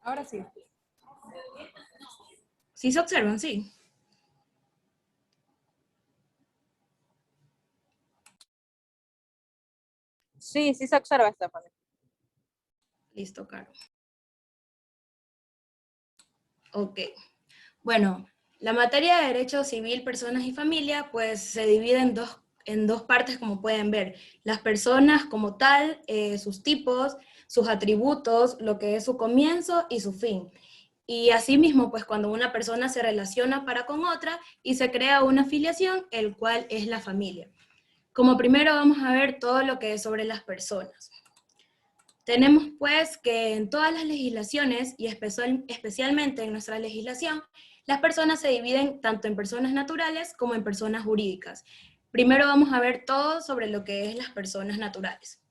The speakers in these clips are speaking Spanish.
Ahora sí. ¿Sí se observan? Sí. Sí, sí se observa, Stephanie. Listo, Caro. Ok. Bueno, la materia de Derecho Civil, Personas y Familia, pues se divide en dos partes, como pueden ver. Las personas como tal, sus tipos, sus atributos, lo que es su comienzo y su fin. Y asimismo, pues cuando una persona se relaciona para con otra y se crea una afiliación, el cual es la familia. Como primero vamos a ver todo lo que es sobre las personas. Tenemos pues que en todas las legislaciones y especialmente en nuestra legislación, las personas se dividen tanto en personas naturales como en personas jurídicas. Primero vamos a ver todo sobre lo que es las personas naturales.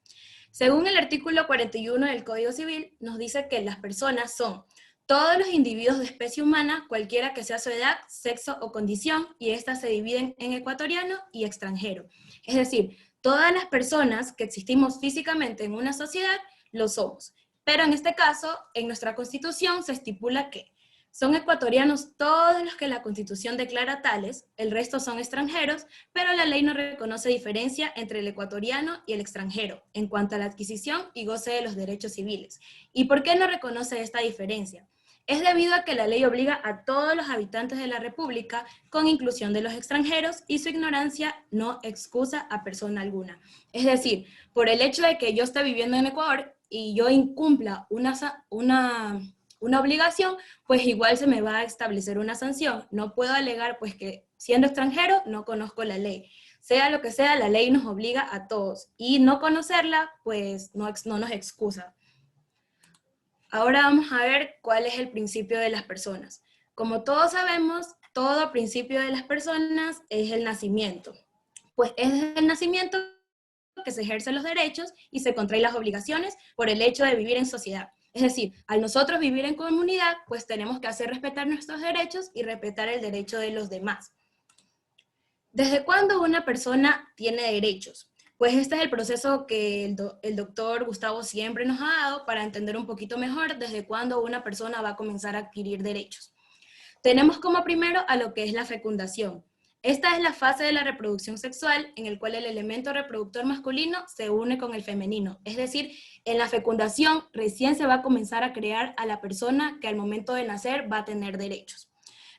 Según el artículo 41 del Código Civil, nos dice que las personas son todos los individuos de especie humana, cualquiera que sea su edad, sexo o condición, y estas se dividen en ecuatoriano y extranjero. Es decir, todas las personas que existimos físicamente en una sociedad lo somos. Pero en este caso, en nuestra Constitución se estipula que son ecuatorianos todos los que la Constitución declara tales, el resto son extranjeros, pero la ley no reconoce diferencia entre el ecuatoriano y el extranjero en cuanto a la adquisición y goce de los derechos civiles. ¿Y por qué no reconoce esta diferencia? Es debido a que la ley obliga a todos los habitantes de la República, con inclusión de los extranjeros, y su ignorancia no excusa a persona alguna. Es decir, por el hecho de que yo esté viviendo en Ecuador y yo incumpla una obligación, pues igual se me va a establecer una sanción. No puedo alegar pues que siendo extranjero no conozco la ley. Sea lo que sea, la ley nos obliga a todos y no conocerla pues no nos excusa. Ahora vamos a ver cuál es el principio de las personas. Como todos sabemos, todo principio de las personas es el nacimiento. Pues es desde el nacimiento que se ejercen los derechos y se contraen las obligaciones por el hecho de vivir en sociedad. Es decir, al nosotros vivir en comunidad, pues tenemos que hacer respetar nuestros derechos y respetar el derecho de los demás. ¿Desde cuándo una persona tiene derechos? Pues este es el proceso que el doctor Gustavo siempre nos ha dado para entender un poquito mejor desde cuándo una persona va a comenzar a adquirir derechos. Tenemos como primero a lo que es la fecundación. Esta es la fase de la reproducción sexual en el cual el elemento reproductor masculino se une con el femenino. Es decir, en la fecundación recién se va a comenzar a crear a la persona que al momento de nacer va a tener derechos.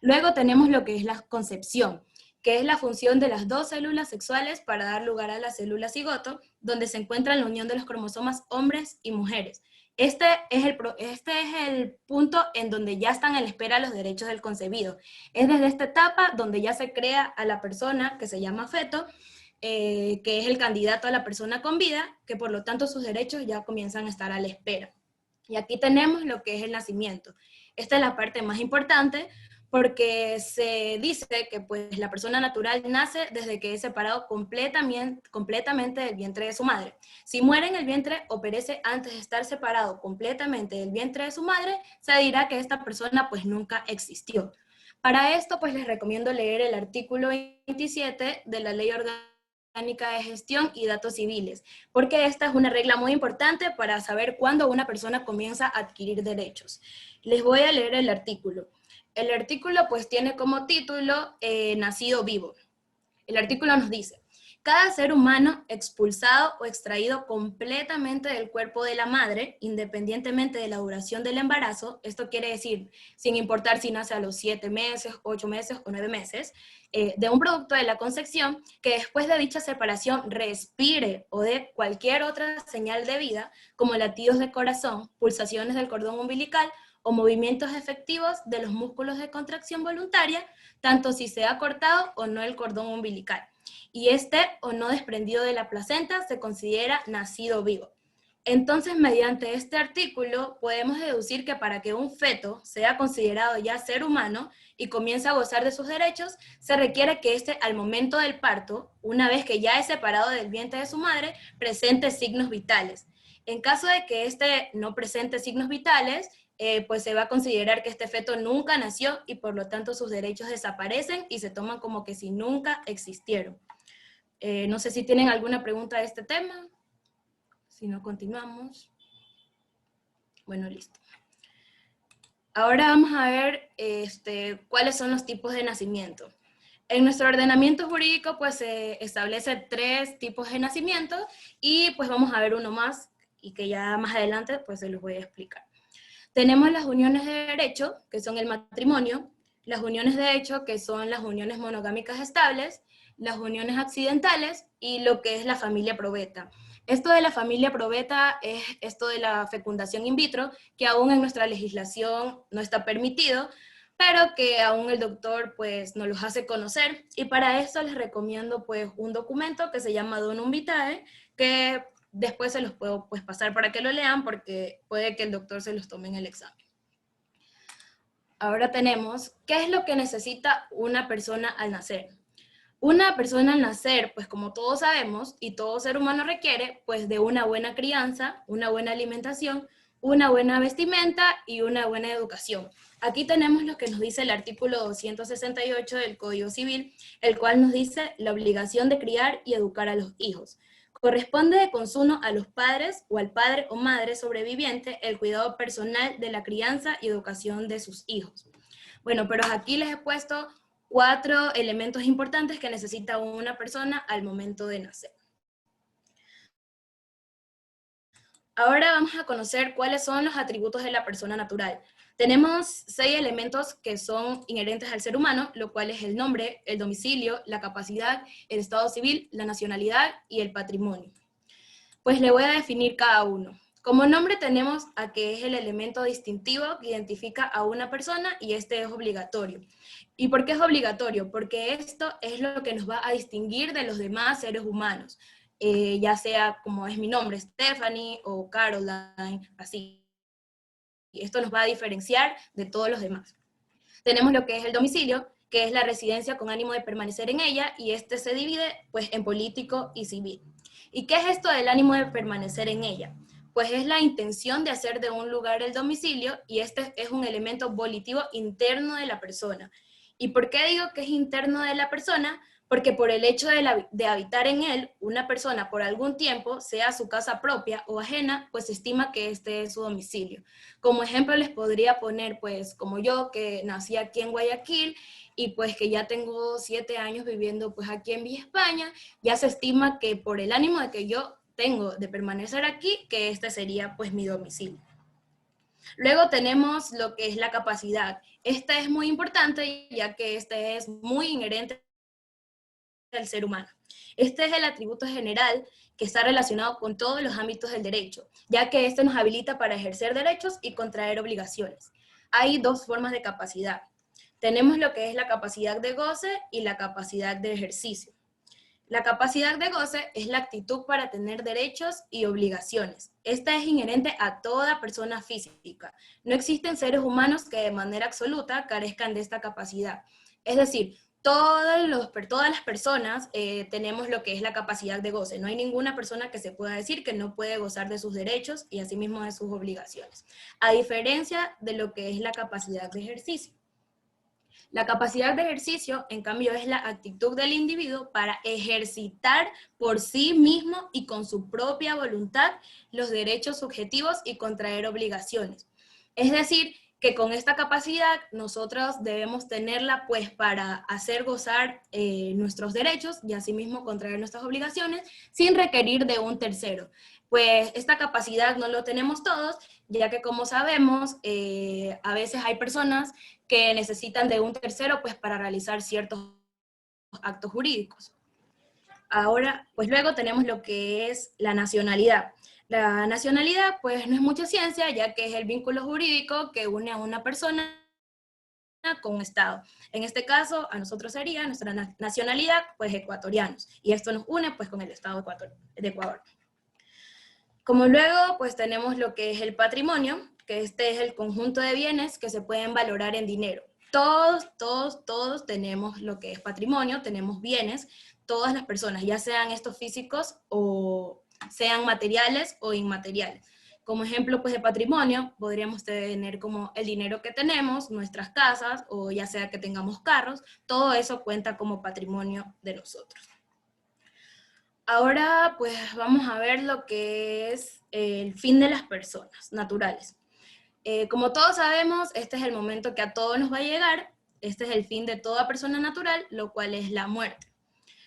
Luego tenemos lo que es la concepción, que es la función de las dos células sexuales para dar lugar a la célula cigoto, donde se encuentra la unión de los cromosomas hombres y mujeres. Este es el punto en donde ya están en espera los derechos del concebido. Es desde esta etapa donde ya se crea a la persona que se llama feto, que es el candidato a la persona con vida, que por lo tanto sus derechos ya comienzan a estar a la espera. Y aquí tenemos lo que es el nacimiento. Esta es la parte más importante porque se dice que pues, la persona natural nace desde que es separado completamente del vientre de su madre. Si muere en el vientre o perece antes de estar separado completamente del vientre de su madre, se dirá que esta persona pues nunca existió. Para esto pues les recomiendo leer el artículo 27 de la Ley Orgánica de Gestión y Datos Civiles, porque esta es una regla muy importante para saber cuándo una persona comienza a adquirir derechos. Les voy a leer el artículo. El artículo pues tiene como título Nacido vivo. El artículo nos dice, cada ser humano expulsado o extraído completamente del cuerpo de la madre, independientemente de la duración del embarazo, esto quiere decir, sin importar si nace a los 7 meses, 8 meses o 9 meses, de un producto de la concepción, que después de dicha separación respire o dé cualquier otra señal de vida, como latidos de corazón, pulsaciones del cordón umbilical o movimientos efectivos de los músculos de contracción voluntaria, tanto si se ha cortado o no el cordón umbilical. Y este o no desprendido de la placenta se considera nacido vivo. Entonces, mediante este artículo, podemos deducir que para que un feto sea considerado ya ser humano y comience a gozar de sus derechos, se requiere que éste, al momento del parto, una vez que ya es separado del vientre de su madre, presente signos vitales. En caso de que éste no presente signos vitales, pues se va a considerar que este feto nunca nació y por lo tanto sus derechos desaparecen y se toman como que si nunca existieron. No sé si tienen alguna pregunta de este tema. Si no, continuamos. Bueno, listo. Ahora vamos a ver cuáles son los tipos de nacimiento. En nuestro ordenamiento jurídico pues se establece 3 tipos de nacimiento y pues vamos a ver uno más y que ya más adelante pues se los voy a explicar. Tenemos las uniones de derecho, que son el matrimonio, las uniones de hecho, que son las uniones monogámicas estables, las uniones accidentales y lo que es la familia probeta. Esto de la familia probeta es esto de la fecundación in vitro, que aún en nuestra legislación no está permitido, pero que aún el doctor pues nos los hace conocer, y para eso les recomiendo pues un documento que se llama Donum Vitae, que después se los puedo pues pasar para que lo lean, porque puede que el doctor se los tome en el examen. Ahora tenemos, ¿qué es lo que necesita una persona al nacer? Una persona al nacer, pues como todos sabemos, y todo ser humano requiere, pues de una buena crianza, una buena alimentación, una buena vestimenta y una buena educación. Aquí tenemos lo que nos dice el artículo 268 del Código Civil, el cual nos dice la obligación de criar y educar a los hijos. Corresponde de consuno a los padres o al padre o madre sobreviviente el cuidado personal de la crianza y educación de sus hijos. Bueno, pero aquí les he puesto 4 elementos importantes que necesita una persona al momento de nacer. Ahora vamos a conocer cuáles son los atributos de la persona natural. Tenemos 6 elementos que son inherentes al ser humano, lo cual es el nombre, el domicilio, la capacidad, el estado civil, la nacionalidad y el patrimonio. Pues le voy a definir cada uno. Como nombre tenemos a que es el elemento distintivo que identifica a una persona y este es obligatorio. ¿Y por qué es obligatorio? Porque esto es lo que nos va a distinguir de los demás seres humanos, ya sea como es mi nombre, Stephanie o Caroline, así. Y esto nos va a diferenciar de todos los demás. Tenemos lo que es el domicilio, que es la residencia con ánimo de permanecer en ella, y este se divide pues en político y civil. ¿Y qué es esto del ánimo de permanecer en ella? Pues es la intención de hacer de un lugar el domicilio, y este es un elemento volitivo interno de la persona. ¿Y por qué digo que es interno de la persona? Porque por el hecho de habitar en él, una persona por algún tiempo, sea su casa propia o ajena, pues se estima que este es su domicilio. Como ejemplo les podría poner, pues, como yo, que nací aquí en Guayaquil y pues que ya tengo 7 años viviendo pues aquí en Villa España, ya se estima que por el ánimo de que yo tengo de permanecer aquí, que este sería pues mi domicilio. Luego tenemos lo que es la capacidad. Esta es muy importante ya que este es muy inherente al ser humano. Este es el atributo general que está relacionado con todos los ámbitos del derecho, ya que este nos habilita para ejercer derechos y contraer obligaciones. Hay 2 formas de capacidad. Tenemos lo que es la capacidad de goce y la capacidad de ejercicio. La capacidad de goce es la actitud para tener derechos y obligaciones. Esta es inherente a toda persona física. No existen seres humanos que de manera absoluta carezcan de esta capacidad. Es decir, todas las personas tenemos lo que es la capacidad de goce. No hay ninguna persona que se pueda decir que no puede gozar de sus derechos y asimismo de sus obligaciones, a diferencia de lo que es la capacidad de ejercicio. La capacidad de ejercicio, en cambio, es la actitud del individuo para ejercitar por sí mismo y con su propia voluntad los derechos subjetivos y contraer obligaciones. Es decir, que con esta capacidad nosotros debemos tenerla pues para hacer gozar nuestros derechos y asimismo contraer nuestras obligaciones sin requerir de un tercero. Pues esta capacidad no lo tenemos todos, ya que como sabemos, a veces hay personas que necesitan de un tercero pues para realizar ciertos actos jurídicos. Ahora, pues luego tenemos lo que es la nacionalidad. La nacionalidad pues no es mucha ciencia, ya que es el vínculo jurídico que une a una persona con un Estado. En este caso, a nosotros sería nuestra nacionalidad, pues ecuatorianos, y esto nos une pues con el Estado de Ecuador. Como luego, pues tenemos lo que es el patrimonio, que este es el conjunto de bienes que se pueden valorar en dinero. Todos tenemos lo que es patrimonio, tenemos bienes, todas las personas, ya sean estos físicos o sean materiales o inmateriales. Como ejemplo pues de patrimonio, podríamos tener como el dinero que tenemos, nuestras casas, o ya sea que tengamos carros, todo eso cuenta como patrimonio de nosotros. Ahora pues vamos a ver lo que es el fin de las personas naturales. Como todos sabemos, este es el momento que a todos nos va a llegar, este es el fin de toda persona natural, lo cual es la muerte.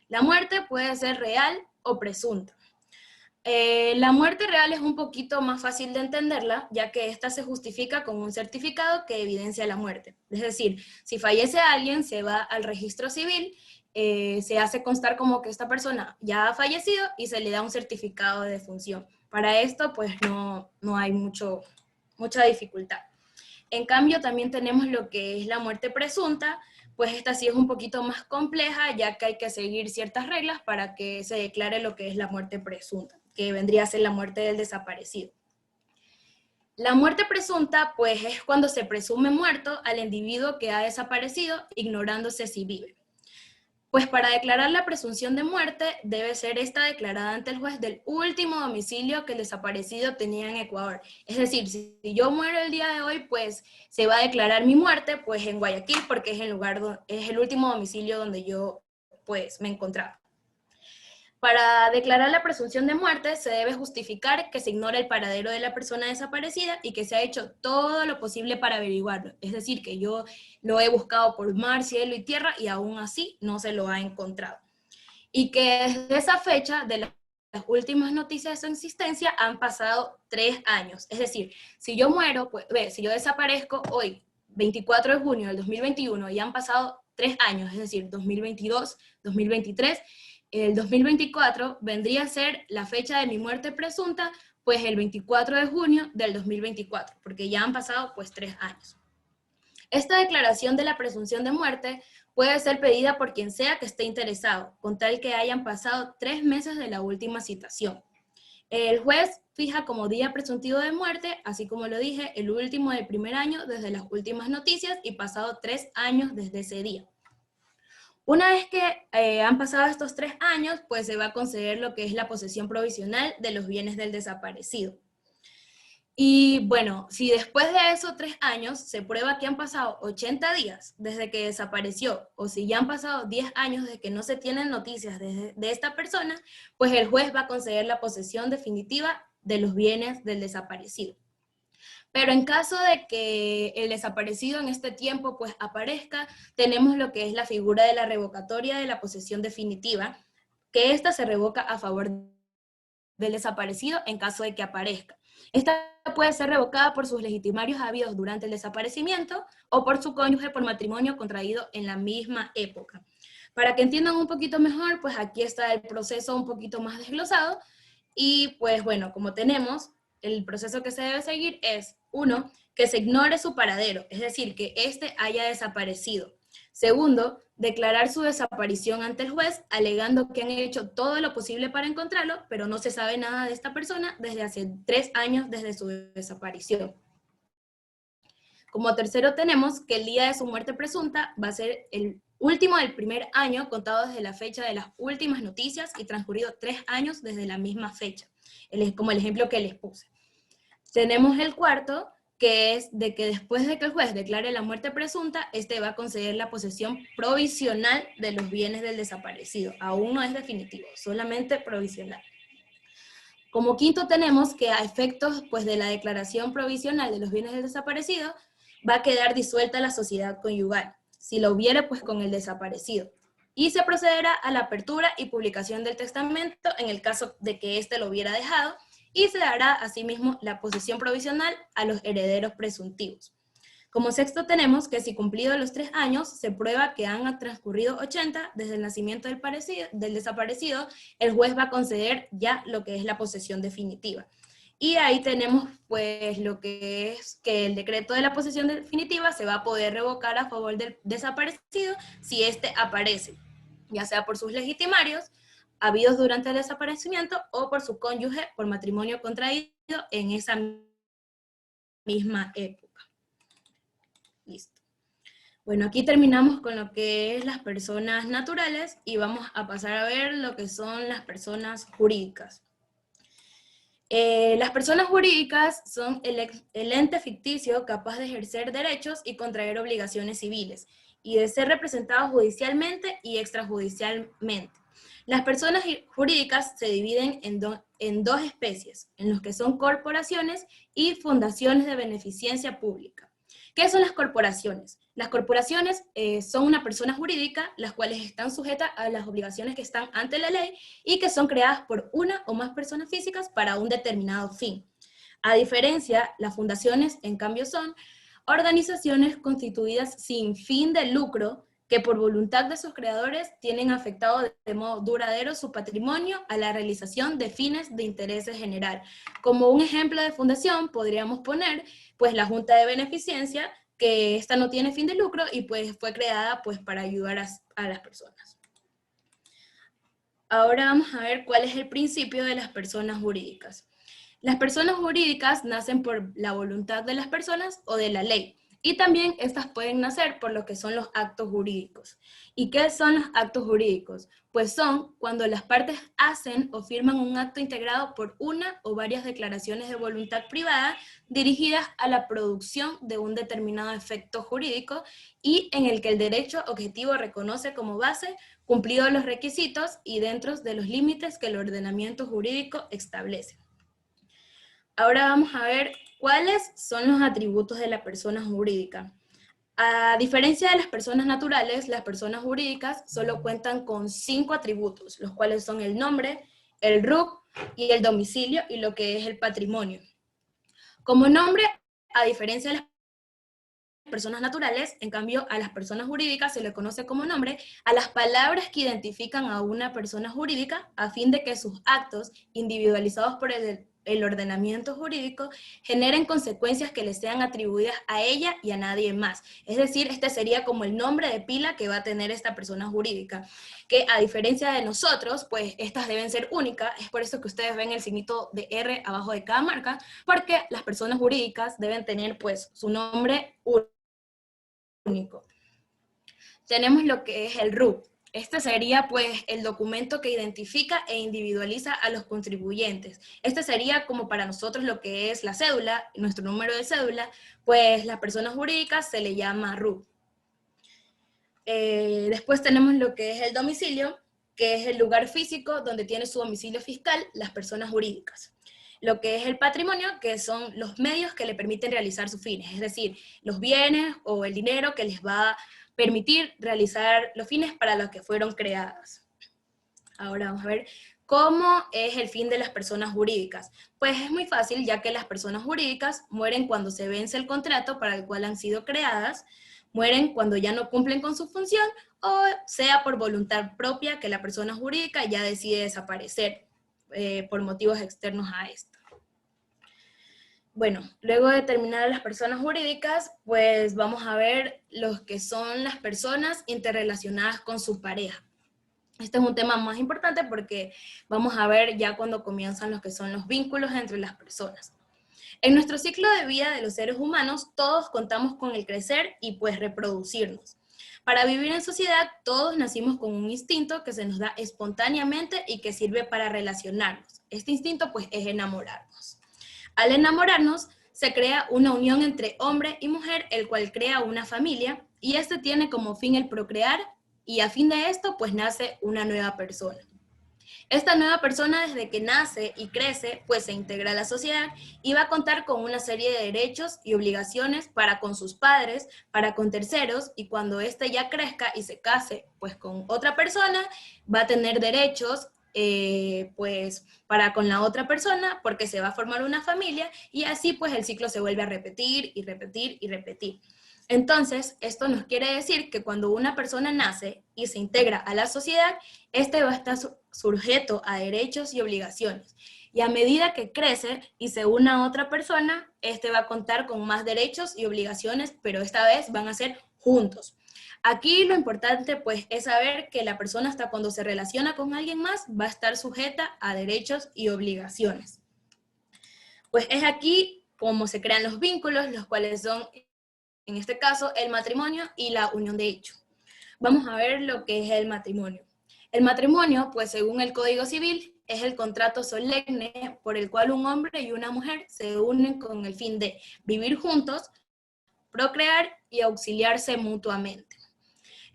La muerte puede ser real o presunta. La muerte real es un poquito más fácil de entenderla, ya que esta se justifica con un certificado que evidencia la muerte. Es decir, si fallece alguien, se va al registro civil, se hace constar como que esta persona ya ha fallecido y se le da un certificado de defunción. Para esto, pues no hay mucha dificultad. En cambio, también tenemos lo que es la muerte presunta, pues esta sí es un poquito más compleja, ya que hay que seguir ciertas reglas para que se declare lo que es la muerte presunta, que vendría a ser la muerte del desaparecido. La muerte presunta, pues es cuando se presume muerto al individuo que ha desaparecido, ignorándose si vive. Pues para declarar la presunción de muerte, debe ser esta declarada ante el juez del último domicilio que el desaparecido tenía en Ecuador. Es decir, si yo muero el día de hoy, pues se va a declarar mi muerte pues en Guayaquil, porque es el último domicilio donde yo pues me encontraba. Para declarar la presunción de muerte se debe justificar que se ignora el paradero de la persona desaparecida y que se ha hecho todo lo posible para averiguarlo. Es decir, que yo lo he buscado por mar, cielo y tierra y aún así no se lo ha encontrado. Y que desde esa fecha de las últimas noticias de su existencia han pasado 3 años. Es decir, si yo muero, pues, si yo desaparezco hoy, 24 de junio del 2021, y han pasado 3 años, es decir, 2022, 2023, el 2024 vendría a ser la fecha de mi muerte presunta, pues el 24 de junio del 2024, porque ya han pasado pues 3 años. Esta declaración de la presunción de muerte puede ser pedida por quien sea que esté interesado, con tal que hayan pasado 3 meses de la última citación. El juez fija como día presuntivo de muerte, así como lo dije, el último del primer año desde las últimas noticias y pasado 3 años desde ese día. Una vez que han pasado estos 3 años, pues se va a conceder lo que es la posesión provisional de los bienes del desaparecido. Y bueno, si después de esos 3 años se prueba que han pasado 80 días desde que desapareció, o si ya han pasado 10 años desde que no se tienen noticias de esta persona, pues el juez va a conceder la posesión definitiva de los bienes del desaparecido. Pero en caso de que el desaparecido en este tiempo pues aparezca, tenemos lo que es la figura de la revocatoria de la posesión definitiva, que esta se revoca a favor del desaparecido en caso de que aparezca. Esta puede ser revocada por sus legitimarios habidos durante el desaparecimiento o por su cónyuge por matrimonio contraído en la misma época. Para que entiendan un poquito mejor, pues aquí está el proceso un poquito más desglosado y pues bueno, como tenemos, el proceso que se debe seguir es, 1, que se ignore su paradero, es decir, que éste haya desaparecido. Segundo, declarar su desaparición ante el juez, alegando que han hecho todo lo posible para encontrarlo, pero no se sabe nada de esta persona desde hace 3 años desde su desaparición. Como tercero tenemos que el día de su muerte presunta va a ser el último del primer año contado desde la fecha de las últimas noticias y transcurrido 3 años desde la misma fecha, como el ejemplo que les puse. Tenemos el cuarto, que es de que después de que el juez declare la muerte presunta, este va a conceder la posesión provisional de los bienes del desaparecido. Aún no es definitivo, solamente provisional. Como quinto tenemos que a efectos pues, de la declaración provisional de los bienes del desaparecido, va a quedar disuelta la sociedad conyugal, si lo hubiere pues con el desaparecido. Y se procederá a la apertura y publicación del testamento en el caso de que éste lo hubiera dejado, y se dará asimismo la posesión provisional a los herederos presuntivos. Como sexto tenemos que si cumplidos los 3 años se prueba que han transcurrido 80 desde el nacimiento del desaparecido, el juez va a conceder ya lo que es la posesión definitiva. Y ahí tenemos pues lo que es que el decreto de la posesión definitiva se va a poder revocar a favor del desaparecido si éste aparece, ya sea por sus legitimarios, habidos durante el desaparecimiento, o por su cónyuge por matrimonio contraído en esa misma época. Listo. Bueno, aquí terminamos con lo que es las personas naturales y vamos a pasar a ver lo que son las personas jurídicas. Las personas jurídicas son el ente ficticio capaz de ejercer derechos y contraer obligaciones civiles y de ser representado judicialmente y extrajudicialmente. Las personas jurídicas se dividen en dos especies, en los que son corporaciones y fundaciones de beneficencia pública. ¿Qué son las corporaciones? Las corporaciones son una persona jurídica, las cuales están sujetas a las obligaciones que están ante la ley y que son creadas por una o más personas físicas para un determinado fin. A diferencia, las fundaciones, en cambio, son organizaciones constituidas sin fin de lucro que por voluntad de sus creadores tienen afectado de modo duradero su patrimonio a la realización de fines de interés general. Como un ejemplo de fundación podríamos poner pues la Junta de Beneficencia, que esta no tiene fin de lucro y pues fue creada pues para ayudar a las personas. Ahora vamos a ver cuál es el principio de las personas jurídicas. Las personas jurídicas nacen por la voluntad de las personas o de la ley. Y también estas pueden nacer por lo que son los actos jurídicos. ¿Y qué son los actos jurídicos? Pues son cuando las partes hacen o firman un acto integrado por una o varias declaraciones de voluntad privada dirigidas a la producción de un determinado efecto jurídico y en el que el derecho objetivo reconoce como base cumplidos los requisitos y dentro de los límites que el ordenamiento jurídico establece. Ahora vamos a ver cuáles son los atributos de la persona jurídica. A diferencia de las personas naturales, las personas jurídicas solo cuentan con 5 atributos, los cuales son el nombre, el RUC y el domicilio y lo que es el patrimonio. Como nombre, a diferencia de las personas naturales, en cambio a las personas jurídicas se le conoce como nombre a las palabras que identifican a una persona jurídica a fin de que sus actos, individualizados por el ordenamiento jurídico, generen consecuencias que le sean atribuidas a ella y a nadie más. Es decir, este sería como el nombre de pila que va a tener esta persona jurídica, que a diferencia de nosotros, pues estas deben ser únicas, es por eso que ustedes ven el signito de R abajo de cada marca, porque las personas jurídicas deben tener pues su nombre único. Tenemos lo que es el RUC. Este sería pues el documento que identifica e individualiza a los contribuyentes. Este sería como para nosotros lo que es la cédula, nuestro número de cédula, pues las personas jurídicas se le llama RUC. Después tenemos lo que es el domicilio, que es el lugar físico donde tiene su domicilio fiscal las personas jurídicas. Lo que es el patrimonio, que son los medios que le permiten realizar sus fines, es decir, los bienes o el dinero que les va a permitir realizar los fines para los que fueron creadas. Ahora vamos a ver cómo es el fin de las personas jurídicas. Pues es muy fácil, ya que las personas jurídicas mueren cuando se vence el contrato para el cual han sido creadas, mueren cuando ya no cumplen con su función, o sea por voluntad propia que la persona jurídica ya decide desaparecer por motivos externos a esto. Bueno, luego de terminar las personas jurídicas, pues vamos a ver los que son las personas interrelacionadas con su pareja. Este es un tema más importante porque vamos a ver ya cuando comienzan los que son los vínculos entre las personas. En nuestro ciclo de vida de los seres humanos, todos contamos con el crecer y pues reproducirnos. Para vivir en sociedad, todos nacimos con un instinto que se nos da espontáneamente y que sirve para relacionarnos. Este instinto pues es enamorarnos. Al enamorarnos, se crea una unión entre hombre y mujer, el cual crea una familia, y este tiene como fin el procrear, y a fin de esto, pues nace una nueva persona. Esta nueva persona, desde que nace y crece, pues se integra a la sociedad y va a contar con una serie de derechos y obligaciones para con sus padres, para con terceros, y cuando éste ya crezca y se case pues con otra persona, va a tener derechos pues para con la otra persona, porque se va a formar una familia, y así pues el ciclo se vuelve a repetir y repetir y repetir. Entonces, esto nos quiere decir que cuando una persona nace y se integra a la sociedad, este va a estar sujeto a derechos y obligaciones. Y a medida que crece y se une a otra persona, este va a contar con más derechos y obligaciones, pero esta vez van a ser juntos. Aquí lo importante pues es saber que la persona hasta cuando se relaciona con alguien más va a estar sujeta a derechos y obligaciones. Pues es aquí como se crean los vínculos, los cuales son, en este caso, el matrimonio y la unión de hecho. Vamos a ver lo que es el matrimonio. El matrimonio, pues según el Código Civil, es el contrato solemne por el cual un hombre y una mujer se unen con el fin de vivir juntos, procrear y auxiliarse mutuamente.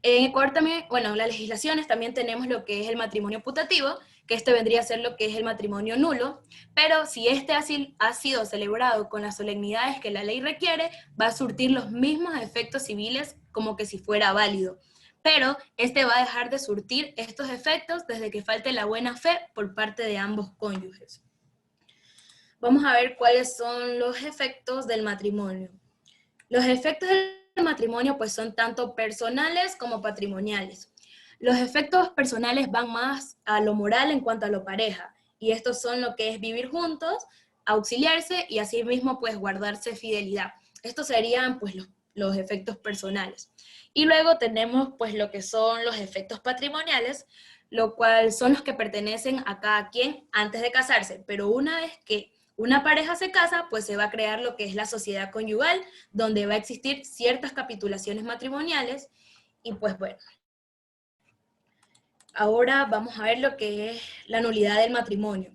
En Ecuador también, bueno, en las legislaciones también tenemos lo que es el matrimonio putativo, que este vendría a ser lo que es el matrimonio nulo, pero si este ha sido celebrado con las solemnidades que la ley requiere, va a surtir los mismos efectos civiles como que si fuera válido. Pero este va a dejar de surtir estos efectos desde que falte la buena fe por parte de ambos cónyuges. Vamos a ver cuáles son los efectos del matrimonio. Los efectos del matrimonio pues son tanto personales como patrimoniales. Los efectos personales van más a lo moral en cuanto a lo pareja, y estos son lo que es vivir juntos, auxiliarse y asimismo pues guardarse fidelidad. Estos serían pues los efectos personales. Y luego tenemos pues lo que son los efectos patrimoniales, lo cual son los que pertenecen a cada quien antes de casarse, pero una vez que una pareja se casa, pues se va a crear lo que es la sociedad conyugal, donde va a existir ciertas capitulaciones matrimoniales, y pues bueno, ahora vamos a ver lo que es la nulidad del matrimonio.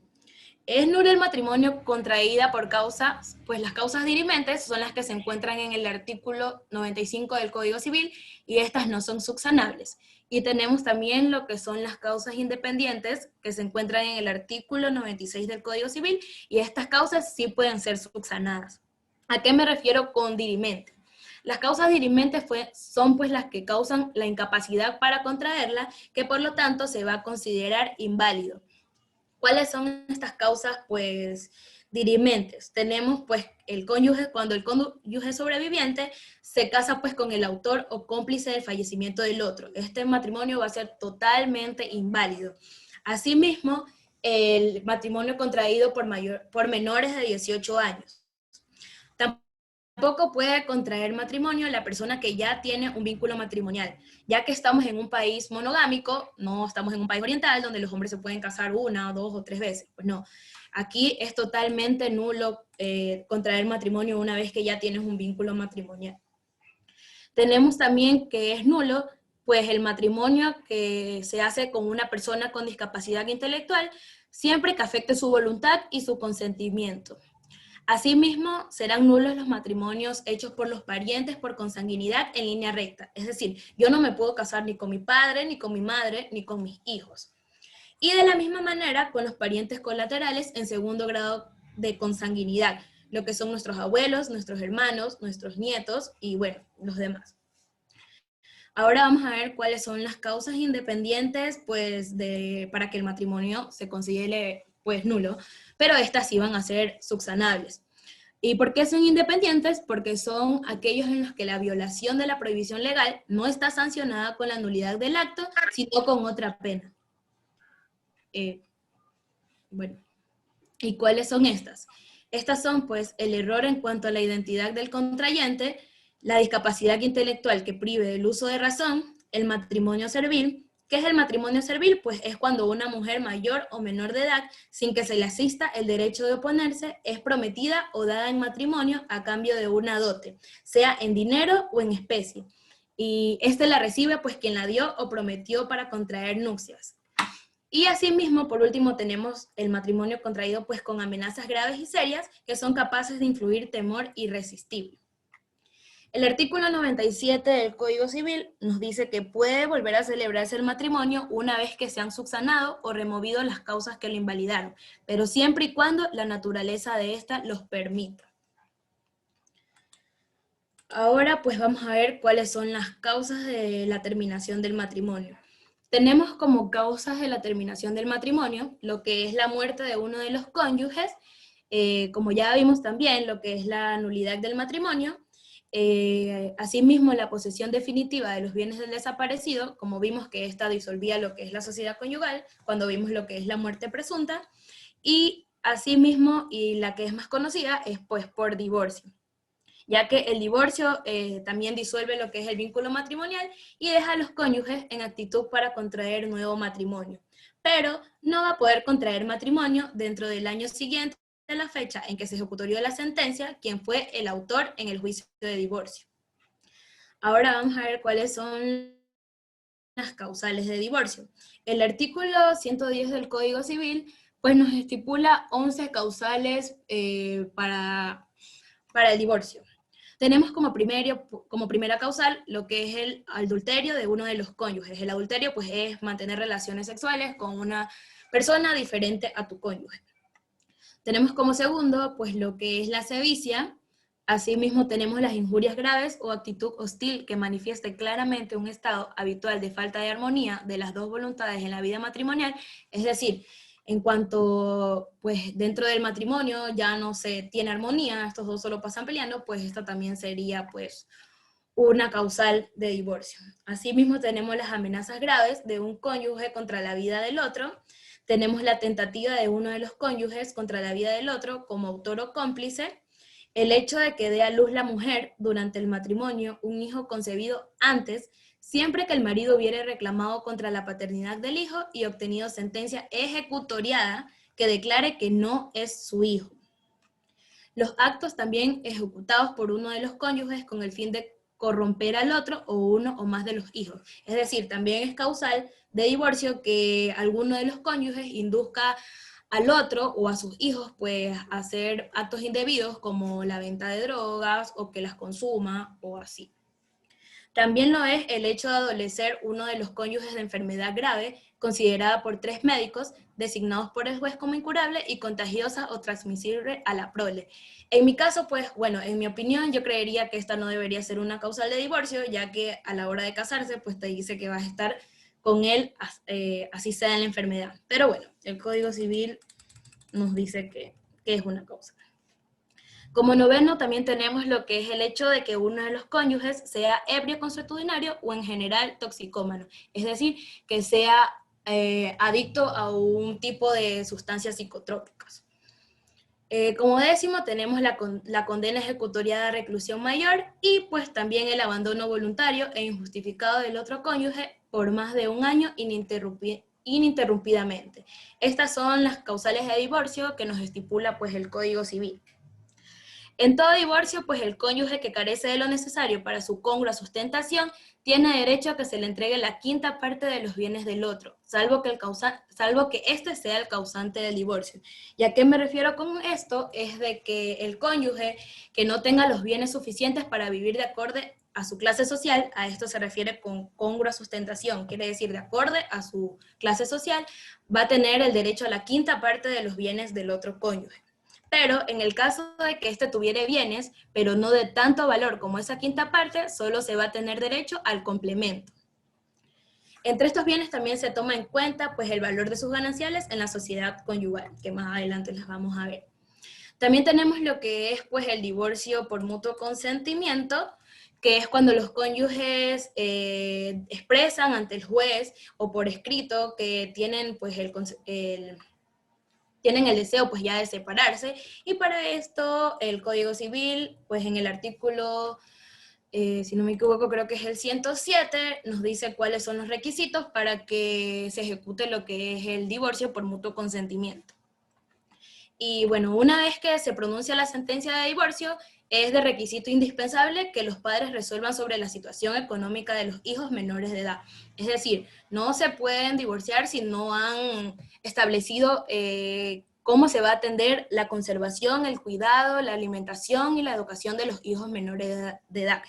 Es nulo el matrimonio contraída por causas, pues las causas dirimentes son las que se encuentran en el artículo 95 del Código Civil y estas no son subsanables. Y tenemos también lo que son las causas independientes que se encuentran en el artículo 96 del Código Civil y estas causas sí pueden ser subsanadas. ¿A qué me refiero con dirimente? Las causas dirimentes son pues las que causan la incapacidad para contraerla, que por lo tanto se va a considerar inválido. ¿Cuáles son estas causas, pues, dirimentes? Tenemos, pues, el cónyuge, cuando el cónyuge sobreviviente se casa, pues, con el autor o cómplice del fallecimiento del otro. Este matrimonio va a ser totalmente inválido. Asimismo, el matrimonio contraído por menores de 18 años. Tampoco puede contraer matrimonio la persona que ya tiene un vínculo matrimonial, ya que estamos en un país monogámico, no estamos en un país oriental donde los hombres se pueden casar una, dos o tres veces. Pues no, aquí es totalmente nulo contraer matrimonio una vez que ya tienes un vínculo matrimonial. Tenemos también que es nulo pues el matrimonio que se hace con una persona con discapacidad intelectual, siempre que afecte su voluntad y su consentimiento. Asimismo, serán nulos los matrimonios hechos por los parientes por consanguinidad en línea recta. Es decir, yo no me puedo casar ni con mi padre, ni con mi madre, ni con mis hijos. Y de la misma manera con los parientes colaterales en segundo grado de consanguinidad, lo que son nuestros abuelos, nuestros hermanos, nuestros nietos y bueno, los demás. Ahora vamos a ver cuáles son las causas independientes pues, para que el matrimonio se considere pues, nulo, pero estas sí van a ser subsanables. ¿Y por qué son independientes? Porque son aquellos en los que la violación de la prohibición legal no está sancionada con la nulidad del acto, sino con otra pena. Bueno, ¿y cuáles son estas? Estas son pues el error en cuanto a la identidad del contrayente, la discapacidad intelectual que prive del uso de razón, el matrimonio servil. ¿Qué es el matrimonio servil? Pues es cuando una mujer mayor o menor de edad, sin que se le asista el derecho de oponerse, es prometida o dada en matrimonio a cambio de una dote, sea en dinero o en especie. Y este la recibe pues quien la dio o prometió para contraer nupcias. Y asimismo, por último, tenemos el matrimonio contraído pues con amenazas graves y serias que son capaces de influir temor irresistible. El artículo 97 del Código Civil nos dice que puede volver a celebrarse el matrimonio una vez que se han subsanado o removido las causas que lo invalidaron, pero siempre y cuando la naturaleza de ésta los permita. Ahora pues vamos a ver cuáles son las causas de la terminación del matrimonio. Tenemos como causas de la terminación del matrimonio lo que es la muerte de uno de los cónyuges, como ya vimos también lo que es la nulidad del matrimonio, asimismo la posesión definitiva de los bienes del desaparecido, como vimos que esta disolvía lo que es la sociedad conyugal, cuando vimos lo que es la muerte presunta, y asimismo, y la que es más conocida, es pues por divorcio, ya que el divorcio también disuelve lo que es el vínculo matrimonial y deja a los cónyuges en actitud para contraer nuevo matrimonio, pero no va a poder contraer matrimonio dentro del año siguiente de la fecha en que se ejecutó la sentencia, quien fue el autor en el juicio de divorcio. Ahora vamos a ver cuáles son las causales de divorcio. El artículo 110 del Código Civil pues nos estipula 11 causales para el divorcio. Tenemos como primera causal lo que es el adulterio de uno de los cónyuges. El adulterio pues es mantener relaciones sexuales con una persona diferente a tu cónyuge. Tenemos como segundo pues lo que es la sevicia. Asimismo tenemos las injurias graves o actitud hostil que manifieste claramente un estado habitual de falta de armonía de las dos voluntades en la vida matrimonial, es decir, en cuanto pues dentro del matrimonio ya no se tiene armonía, estos dos solo pasan peleando, pues esta también sería pues una causal de divorcio. Asimismo tenemos las amenazas graves de un cónyuge contra la vida del otro, tenemos la tentativa de uno de los cónyuges contra la vida del otro como autor o cómplice, el hecho de que dé a luz la mujer durante el matrimonio un hijo concebido antes, siempre que el marido hubiere reclamado contra la paternidad del hijo y obtenido sentencia ejecutoriada que declare que no es su hijo. Los actos también ejecutados por uno de los cónyuges con el fin de corromper al otro o uno o más de los hijos. Es decir, también es causal de divorcio que alguno de los cónyuges induzca al otro o a sus hijos pues a hacer actos indebidos como la venta de drogas o que las consuma o así. También lo es el hecho de adolecer uno de los cónyuges de enfermedad grave considerada por 3 médicos designados por el juez como incurable y contagiosa o transmisible a la prole. En mi caso, pues bueno, en mi opinión yo creería que esta no debería ser una causal de divorcio, ya que a la hora de casarse pues te dice que vas a estar con él así sea en la enfermedad. Pero bueno, el Código Civil nos dice que es una causa. Como noveno también tenemos lo que es el hecho de que uno de los cónyuges sea ebrio consuetudinario o en general toxicómano, es decir, que sea adicto a un tipo de sustancias psicotrópicas. Como décimo tenemos la condena ejecutoria de reclusión mayor y pues también el abandono voluntario e injustificado del otro cónyuge por más de un año ininterrumpidamente. Estas son las causales de divorcio que nos estipula pues el Código Civil. En todo divorcio, pues el cónyuge que carece de lo necesario para su congrua sustentación tiene derecho a que se le entregue la quinta parte de los bienes del otro, salvo que éste sea el causante del divorcio. ¿Y a qué me refiero con esto? Es de que el cónyuge que no tenga los bienes suficientes para vivir de acorde a su clase social, a esto se refiere con congrua sustentación, quiere decir de acorde a su clase social, va a tener el derecho a la quinta parte de los bienes del otro cónyuge. Pero en el caso de que éste tuviere bienes, pero no de tanto valor como esa quinta parte, solo se va a tener derecho al complemento. Entre estos bienes también se toma en cuenta pues, el valor de sus gananciales en la sociedad conyugal, que más adelante las vamos a ver. También tenemos lo que es pues, el divorcio por mutuo consentimiento, que es cuando los cónyuges expresan ante el juez o por escrito que tienen pues, tienen el deseo pues ya de separarse, y para esto el Código Civil, pues en el artículo, si no me equivoco, creo que es el 107, nos dice cuáles son los requisitos para que se ejecute lo que es el divorcio por mutuo consentimiento. Y bueno, una vez que se pronuncia la sentencia de divorcio, es de requisito indispensable que los padres resuelvan sobre la situación económica de los hijos menores de edad. Es decir, no se pueden divorciar si no han establecido cómo se va a atender la conservación, el cuidado, la alimentación y la educación de los hijos menores de edad.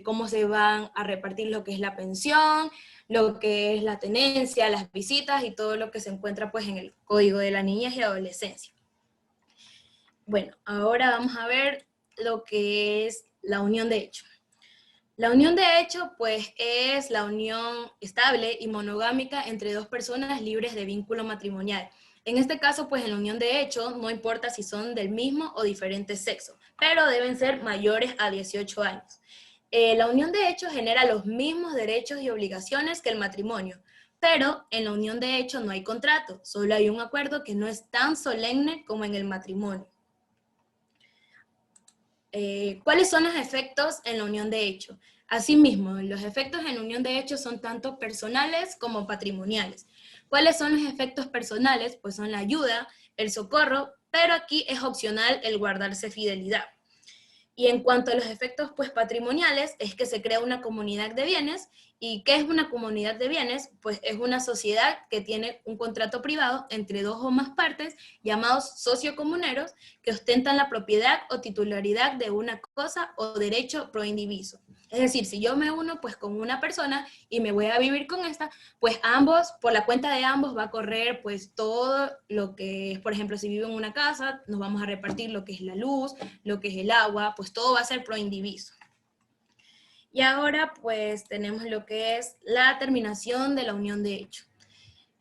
Cómo se van a repartir lo que es la pensión, lo que es la tenencia, las visitas y todo lo que se encuentra pues, en el Código de la Niñez y Adolescencia. Bueno, ahora vamos a ver lo que es la unión de hecho. La unión de hecho, pues, es la unión estable y monogámica entre dos personas libres de vínculo matrimonial. En este caso, pues, en la unión de hecho, no importa si son del mismo o diferente sexo, pero deben ser mayores a 18 años. La unión de hecho genera los mismos derechos y obligaciones que el matrimonio, pero en la unión de hecho no hay contrato, solo hay un acuerdo que no es tan solemne como en el matrimonio. ¿Cuáles son los efectos en la unión de hecho? Asimismo, los efectos en la unión de hecho son tanto personales como patrimoniales. ¿Cuáles son los efectos personales? Pues son la ayuda, el socorro, pero aquí es opcional el guardarse fidelidad. Y en cuanto a los efectos pues, patrimoniales, es que se crea una comunidad de bienes. ¿Y qué es una comunidad de bienes? Pues es una sociedad que tiene un contrato privado entre dos o más partes, llamados sociocomuneros, que ostentan la propiedad o titularidad de una cosa o derecho pro indiviso. Es decir, si yo me uno pues con una persona y me voy a vivir con esta, pues ambos, por la cuenta de ambos va a correr pues todo lo que es, por ejemplo, si vivo en una casa, nos vamos a repartir lo que es la luz, lo que es el agua, pues todo va a ser pro indiviso. Y ahora pues tenemos lo que es la terminación de la unión de hecho.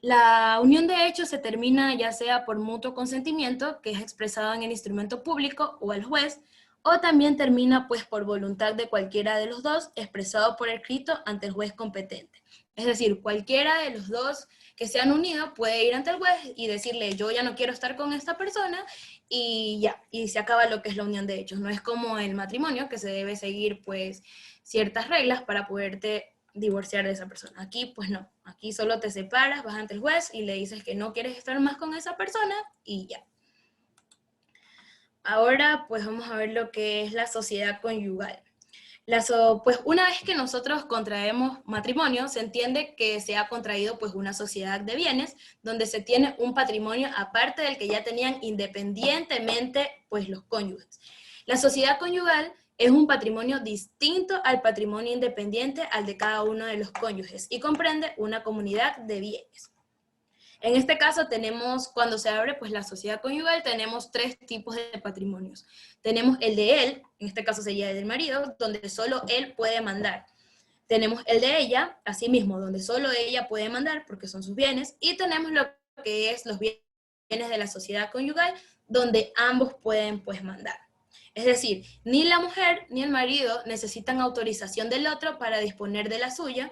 La unión de hecho se termina ya sea por mutuo consentimiento, que es expresado en el instrumento público o el juez, o también termina pues por voluntad de cualquiera de los dos, expresado por escrito ante el juez competente. Es decir, cualquiera de los dos que se han unido puede ir ante el juez y decirle, yo ya no quiero estar con esta persona, y ya, y se acaba lo que es la unión de hechos. No es como el matrimonio, que se debe seguir pues ciertas reglas para poderte divorciar de esa persona. Aquí pues no, aquí solo te separas, vas ante el juez y le dices que no quieres estar más con esa persona y ya. Ahora pues vamos a ver lo que es la sociedad conyugal. Pues una vez que nosotros contraemos matrimonio, se entiende que se ha contraído pues una sociedad de bienes, donde se tiene un patrimonio aparte del que ya tenían independientemente pues los cónyuges. La sociedad conyugal es un patrimonio distinto al patrimonio independiente al de cada uno de los cónyuges y comprende una comunidad de bienes. En este caso tenemos, cuando se abre pues la sociedad conyugal, tenemos tres tipos de patrimonios. Tenemos el de él, en este caso sería el del marido, donde solo él puede mandar. Tenemos el de ella, asimismo, donde solo ella puede mandar porque son sus bienes. Y tenemos lo que es los bienes de la sociedad conyugal, donde ambos pueden pues mandar. Es decir, ni la mujer ni el marido necesitan autorización del otro para disponer de la suya,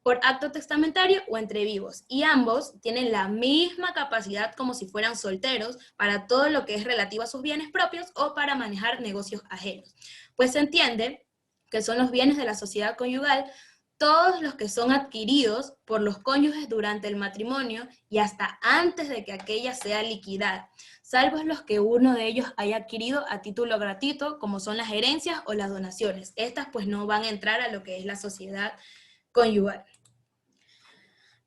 por acto testamentario o entre vivos, y ambos tienen la misma capacidad como si fueran solteros para todo lo que es relativo a sus bienes propios o para manejar negocios ajenos. Pues se entiende que son los bienes de la sociedad conyugal todos los que son adquiridos por los cónyuges durante el matrimonio y hasta antes de que aquella sea liquidada, salvo los que uno de ellos haya adquirido a título gratuito, como son las herencias o las donaciones. Estas pues no van a entrar a lo que es la sociedad conyugal.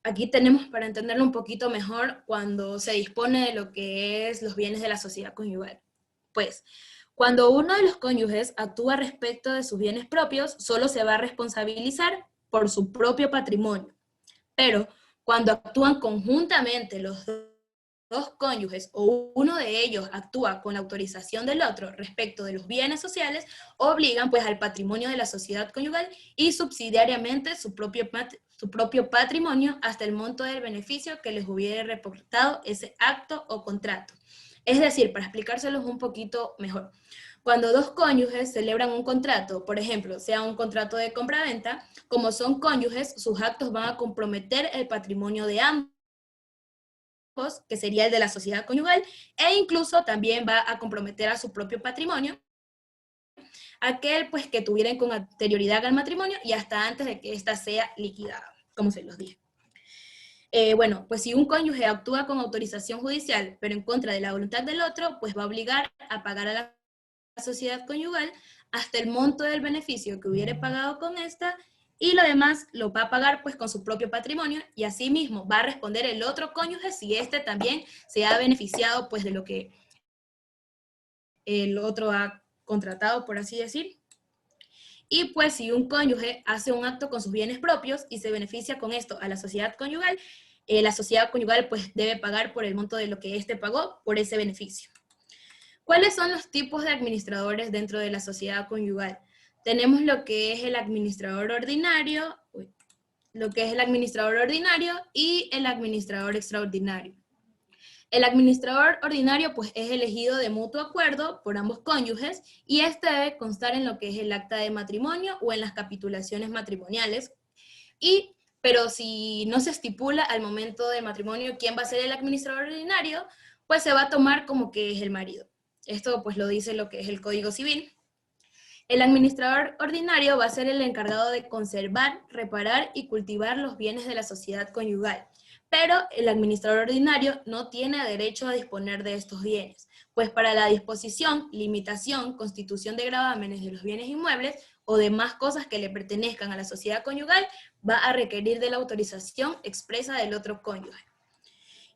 Aquí tenemos para entenderlo un poquito mejor cuando se dispone de lo que es los bienes de la sociedad conyugal. Pues, cuando uno de los cónyuges actúa respecto de sus bienes propios, solo se va a responsabilizar por su propio patrimonio. Pero cuando actúan conjuntamente los dos cónyuges o uno de ellos actúa con la autorización del otro respecto de los bienes sociales, obligan pues al patrimonio de la sociedad conyugal y subsidiariamente su propio patrimonio hasta el monto del beneficio que les hubiera reportado ese acto o contrato. Es decir, para explicárselos un poquito mejor, cuando dos cónyuges celebran un contrato, por ejemplo, sea un contrato de compraventa, como son cónyuges, sus actos van a comprometer el patrimonio de ambos, que sería el de la sociedad conyugal, e incluso también va a comprometer a su propio patrimonio, aquel pues que tuvieran con anterioridad al matrimonio y hasta antes de que ésta sea liquidada, como se los dije. Bueno, pues si un cónyuge actúa con autorización judicial, pero en contra de la voluntad del otro, pues va a obligar a pagar a la sociedad conyugal hasta el monto del beneficio que hubiere pagado con esta, y lo demás lo va a pagar pues con su propio patrimonio, y asimismo va a responder el otro cónyuge si éste también se ha beneficiado pues de lo que el otro ha contratado, por así decir. Y pues si un cónyuge hace un acto con sus bienes propios y se beneficia con esto a la sociedad conyugal, la sociedad conyugal pues debe pagar por el monto de lo que éste pagó por ese beneficio. ¿Cuáles son los tipos de administradores dentro de la sociedad conyugal? Tenemos lo que es el administrador ordinario, y el administrador extraordinario. El administrador ordinario pues es elegido de mutuo acuerdo por ambos cónyuges y este debe constar en lo que es el acta de matrimonio o en las capitulaciones matrimoniales. Pero si no se estipula al momento del matrimonio quién va a ser el administrador ordinario, pues se va a tomar como que es el marido. Esto pues lo dice lo que es el Código Civil. El administrador ordinario va a ser el encargado de conservar, reparar y cultivar los bienes de la sociedad conyugal. Pero el administrador ordinario no tiene derecho a disponer de estos bienes. pues para la disposición, limitación, constitución de gravámenes de los bienes inmuebles o demás cosas que le pertenezcan a la sociedad conyugal, va a requerir de la autorización expresa del otro cónyuge.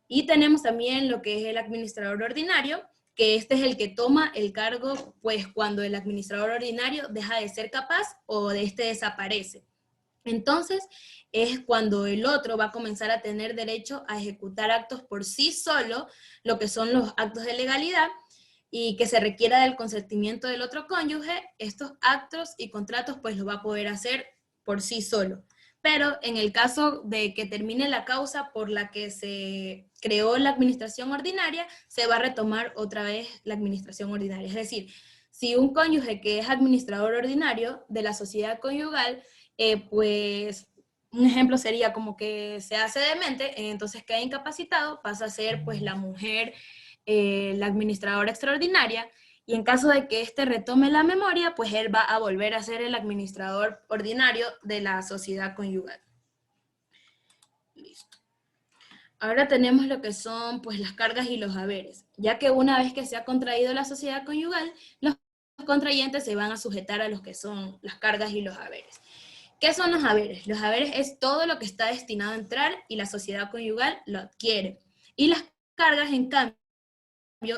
Y tenemos también lo que es el administrador ordinario, que este es el que toma el cargo, pues cuando el administrador ordinario deja de ser capaz o de este desaparece. Entonces, es cuando el otro va a comenzar a tener derecho a ejecutar actos por sí solo, lo que son los actos de legalidad, y que se requiera del consentimiento del otro cónyuge. Estos actos y contratos pues los va a poder hacer por sí solo. Pero en el caso de que termine la causa por la que se creó la administración ordinaria, se va a retomar otra vez la administración ordinaria. Es decir, si un cónyuge que es administrador ordinario de la sociedad conyugal, pues un ejemplo sería como que se hace demente, entonces queda incapacitado, pasa a ser pues la mujer, la administradora extraordinaria, y en caso de que éste retome la memoria, pues él va a volver a ser el administrador ordinario de la sociedad conyugal. Listo. Ahora tenemos lo que son pues las cargas y los haberes, ya que una vez que se ha contraído la sociedad conyugal, los contrayentes se van a sujetar a los que son las cargas y los haberes. ¿Qué son los haberes? Los haberes es todo lo que está destinado a entrar y la sociedad conyugal lo adquiere. Y las cargas, en cambio,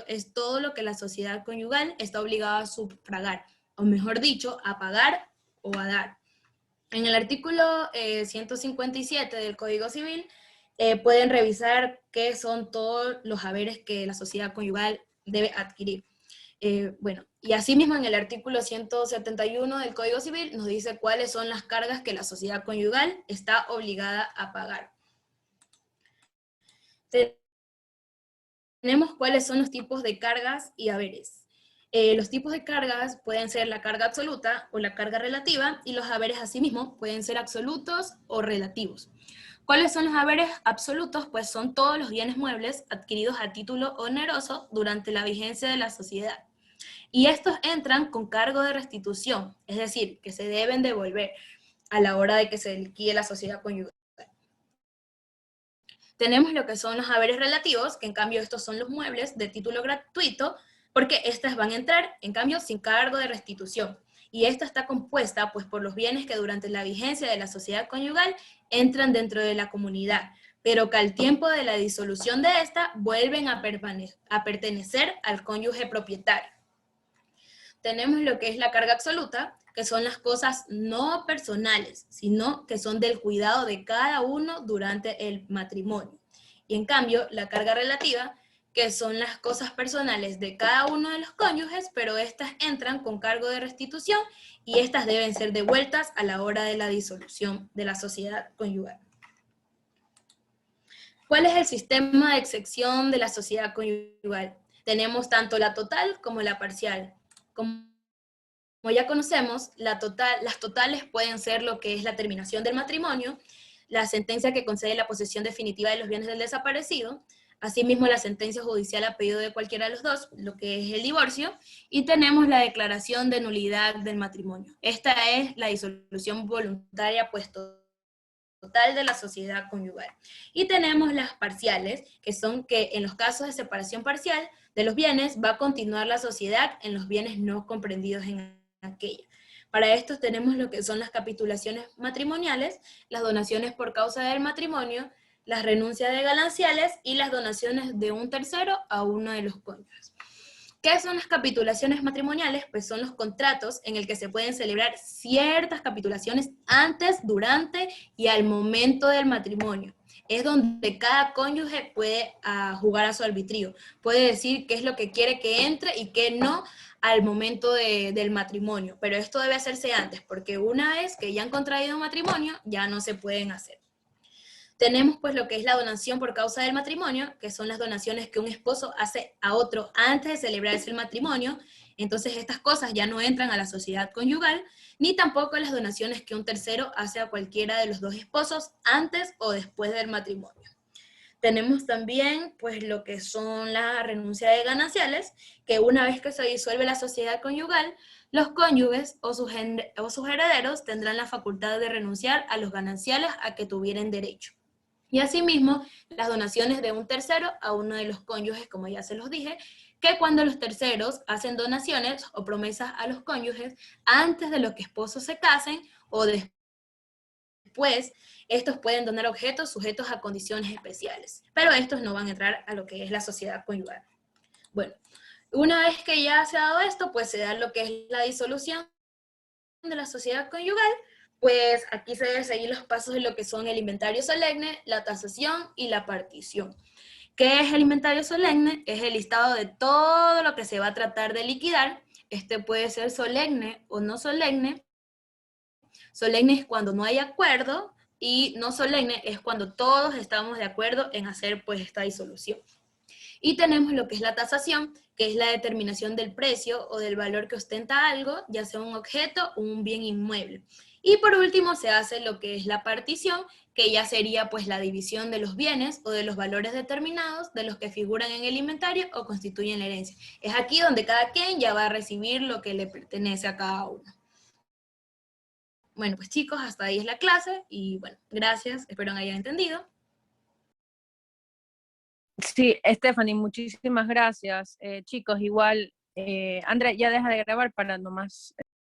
es todo lo que la sociedad conyugal está obligada a sufragar, o mejor dicho, a pagar o a dar. En el artículo 157 del Código Civil pueden revisar qué son todos los haberes que la sociedad conyugal debe adquirir. Bueno, y asimismo en el artículo 171 del Código Civil nos dice cuáles son las cargas que la sociedad conyugal está obligada a pagar. Tenemos cuáles son los tipos de cargas y haberes. Los tipos de cargas pueden ser la carga absoluta o la carga relativa, y los haberes asimismo pueden ser absolutos o relativos. ¿Cuáles son los haberes absolutos? Pues son todos los bienes muebles adquiridos a título oneroso durante la vigencia de la sociedad. Y estos entran con cargo de restitución, es decir, que se deben devolver a la hora de que se liquide la sociedad conyugal. Tenemos lo que son los haberes relativos, que en cambio estos son los muebles de título gratuito, porque estas van a entrar, en cambio, sin cargo de restitución. Y esta está compuesta pues, por los bienes que durante la vigencia de la sociedad conyugal entran dentro de la comunidad, pero que al tiempo de la disolución de esta vuelven a pertenecer al cónyuge propietario. Tenemos lo que es la carga absoluta, que son las cosas no personales, sino que son del cuidado de cada uno durante el matrimonio. Y en cambio, la carga relativa, que son las cosas personales de cada uno de los cónyuges, pero estas entran con cargo de restitución y estas deben ser devueltas a la hora de la disolución de la sociedad conyugal. ¿Cuál es el sistema de excepción de la sociedad conyugal? Tenemos tanto la total como la parcial. Como ya conocemos, las totales pueden ser lo que es la terminación del matrimonio, la sentencia que concede la posesión definitiva de los bienes del desaparecido, asimismo la sentencia judicial a pedido de cualquiera de los dos, lo que es el divorcio, y tenemos la declaración de nulidad del matrimonio. Esta es la disolución voluntaria, pues total de la sociedad conyugal. Y tenemos las parciales, que son que en los casos de separación parcial de los bienes, va a continuar la sociedad en los bienes no comprendidos en aquella. Para esto tenemos lo que son las capitulaciones matrimoniales, las donaciones por causa del matrimonio, las renuncias de gananciales y las donaciones de un tercero a uno de los cónyuges. ¿Qué son las capitulaciones matrimoniales? Pues son los contratos en el que se pueden celebrar ciertas capitulaciones antes, durante y al momento del matrimonio. Es donde cada cónyuge puede jugar a su arbitrio. Puede decir qué es lo que quiere que entre y qué no al momento del matrimonio. Pero esto debe hacerse antes, porque una vez que ya han contraído un matrimonio, ya no se pueden hacer. Tenemos pues lo que es la donación por causa del matrimonio, que son las donaciones que un esposo hace a otro antes de celebrarse el matrimonio. Entonces estas cosas ya no entran a la sociedad conyugal, ni tampoco las donaciones que un tercero hace a cualquiera de los dos esposos antes o después del matrimonio. Tenemos también pues lo que son la renuncia de gananciales, que una vez que se disuelve la sociedad conyugal, los cónyuges o sus herederos tendrán la facultad de renunciar a los gananciales a que tuvieran derecho. Y asimismo, las donaciones de un tercero a uno de los cónyuges, como ya se los dije, que cuando los terceros hacen donaciones o promesas a los cónyuges antes de los que esposos se casen o después, estos pueden donar objetos sujetos a condiciones especiales, pero estos no van a entrar a lo que es la sociedad conyugal. Bueno, una vez que ya se ha dado esto, pues se da lo que es la disolución de la sociedad conyugal. Pues aquí se deben seguir los pasos de lo que son el inventario solemne, la tasación y la partición. ¿Qué es el inventario solemne? Es el listado de todo lo que se va a tratar de liquidar. Este puede ser solemne o no solemne. Solemne es cuando no hay acuerdo y no solemne es cuando todos estamos de acuerdo en hacer pues esta disolución. Y tenemos lo que es la tasación, que es la determinación del precio o del valor que ostenta algo, ya sea un objeto o un bien inmueble. Y por último se hace lo que es la partición, que ya sería pues la división de los bienes o de los valores determinados de los que figuran en el inventario o constituyen la herencia. Es aquí donde cada quien ya va a recibir lo que le pertenece a cada uno. Bueno, pues chicos, hasta ahí es la clase y bueno, gracias, espero que hayan entendido. Sí, Stephanie, muchísimas gracias. Chicos, igual, Andrea, ya deja de grabar para nomás